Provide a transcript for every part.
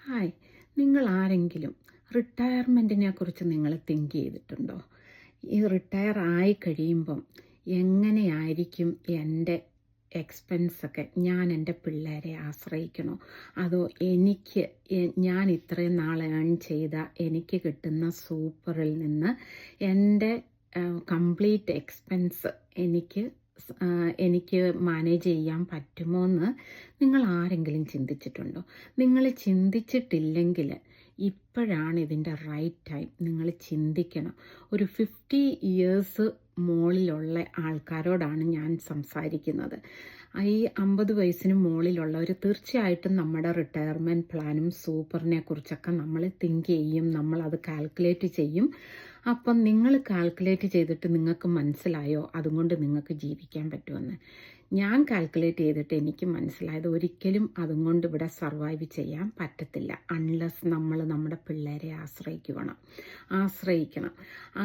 Hi, നിങ്ങൾ ആരെങ്കിലും റിട്ടയർമെൻറ്റിനെ കുറിച്ച് നിങ്ങൾ തിങ്ക് ചെയ്തിട്ടുണ്ടോ? ഈ റിട്ടയർ ആയി കഴിയുമ്പം എങ്ങനെയായിരിക്കും എൻ്റെ എക്സ്പെൻസൊക്കെ? ഞാൻ എൻ്റെ പിള്ളേരെ ആശ്രയിക്കണോ? അതോ എനിക്ക് ഞാൻ ഇത്രയും നാൾ ഏൺ ചെയ്ത എനിക്ക് കിട്ടുന്ന സൂപ്പറിൽ നിന്ന് എൻ്റെ കംപ്ലീറ്റ് എക്സ്പെൻസ് എനിക്ക് മാനേജ് ചെയ്യാൻ പറ്റുമോ എന്ന് നിങ്ങൾ ആരെങ്കിലും ചിന്തിച്ചിട്ടുണ്ടോ? നിങ്ങൾ ചിന്തിച്ചിട്ടില്ലെങ്കിൽ ഇപ്പോഴാണ് ഇതിൻ്റെ റൈറ്റ് ടൈം. നിങ്ങൾ ചിന്തിക്കണം. ഒരു 50 ഇയേഴ്സ് മുകളിലുള്ള ആൾക്കാരോടാണ് ഞാൻ സംസാരിക്കുന്നത്. ഈ 50 വയസ്സിന് മുകളിലുള്ളവർ തീർച്ചയായിട്ടും നമ്മുടെ റിട്ടയർമെൻറ്റ് പ്ലാനും സൂപ്പറിനെ കുറിച്ചൊക്കെ നമ്മൾ തിങ്ക് ചെയ്യും, നമ്മളത് കാൽക്കുലേറ്റ് ചെയ്യും. അപ്പം നിങ്ങൾ കാൽക്കുലേറ്റ് ചെയ്തിട്ട് നിങ്ങൾക്ക് മനസ്സിലായോ അതുകൊണ്ട് നിങ്ങൾക്ക് ജീവിക്കാൻ പറ്റുമെന്ന്? ഞാൻ കാൽക്കുലേറ്റ് ചെയ്തിട്ട് എനിക്ക് മനസ്സിലായത് ഒരിക്കലും അതുകൊണ്ട് ഇവിടെ സർവൈവ് ചെയ്യാൻ പറ്റത്തില്ല, അൺലെസ് നമ്മൾ നമ്മുടെ പിള്ളേരെ ആശ്രയിക്കണം.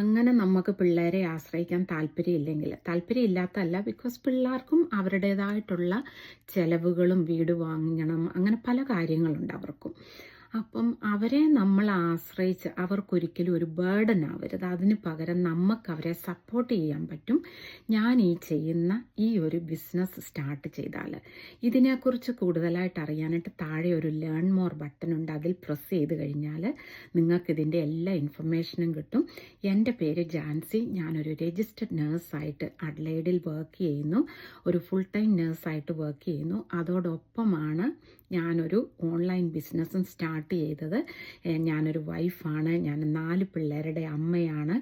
അങ്ങനെ നമുക്ക് പിള്ളേരെ ആശ്രയിക്കാൻ താല്പര്യമില്ലാത്തല്ല, ബിക്കോസ് പിള്ളേർക്കും അവരുടേതായിട്ടുള്ള ചിലവുകളും വീട് വാങ്ങണം, അങ്ങനെ പല കാര്യങ്ങളുണ്ട് അവർക്കും. അപ്പം അവരെ നമ്മൾ ആശ്രയിച്ച് അവർക്കൊരിക്കലും ഒരു ബേർഡൻ ആവരുത്. അതിന് പകരം നമുക്ക് അവരെ സപ്പോർട്ട് ചെയ്യാൻ പറ്റും. ഞാൻ ഈ ചെയ്യുന്ന ഈ ഒരു ബിസിനസ് സ്റ്റാർട്ട് ചെയ്താൽ ഇതിനെക്കുറിച്ച് കൂടുതലായിട്ട് അറിയാനായിട്ട് താഴെ ഒരു ലേൺ മോർ ബട്ടൺ ഉണ്ട്. അതിൽ പ്രസ് ചെയ്ത് കഴിഞ്ഞാൽ നിങ്ങൾക്കിതിൻ്റെ എല്ലാ ഇൻഫർമേഷനും കിട്ടും. എൻ്റെ പേര് ജാൻസി. ഞാനൊരു രജിസ്റ്റർഡ് നേഴ്സായിട്ട് അഡ്ലൈഡിൽ വർക്ക് ചെയ്യുന്നു. ഒരു ഫുൾ ടൈം നേഴ്സായിട്ട് വർക്ക് ചെയ്യുന്നു. അതോടൊപ്പമാണ് ഞാനൊരു ഓൺലൈൻ ബിസിനസ്സും സ്റ്റാർട്ട് ചെയ്തത്. ഞാനൊരു വൈഫാണ്, ഞാൻ 4 പിള്ളേരുടെ അമ്മയാണ്.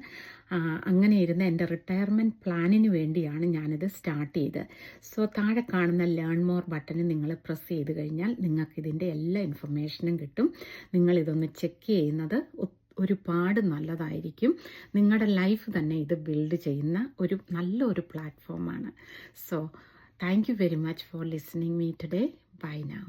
അങ്ങനെ ഇരുന്ന എൻ്റെ റിട്ടയർമെൻറ്റ് പ്ലാനിന് വേണ്ടിയാണ് ഞാനിത് സ്റ്റാർട്ട് ചെയ്തത്. സോ താഴെ കാണുന്ന ലേൺ മോർ ബട്ടൺ നിങ്ങൾ പ്രസ് ചെയ്ത് കഴിഞ്ഞാൽ നിങ്ങൾക്കിതിൻ്റെ എല്ലാ ഇൻഫർമേഷനും കിട്ടും. നിങ്ങളിതൊന്ന് ചെക്ക് ചെയ്യുന്നത് ഒരുപാട് നല്ലതായിരിക്കും. നിങ്ങളുടെ ലൈഫ് തന്നെ ഇത് ബിൽഡ് ചെയ്യുന്ന നല്ലൊരു പ്ലാറ്റ്ഫോമാണ്. So thank you very much for listening me today. Buy now.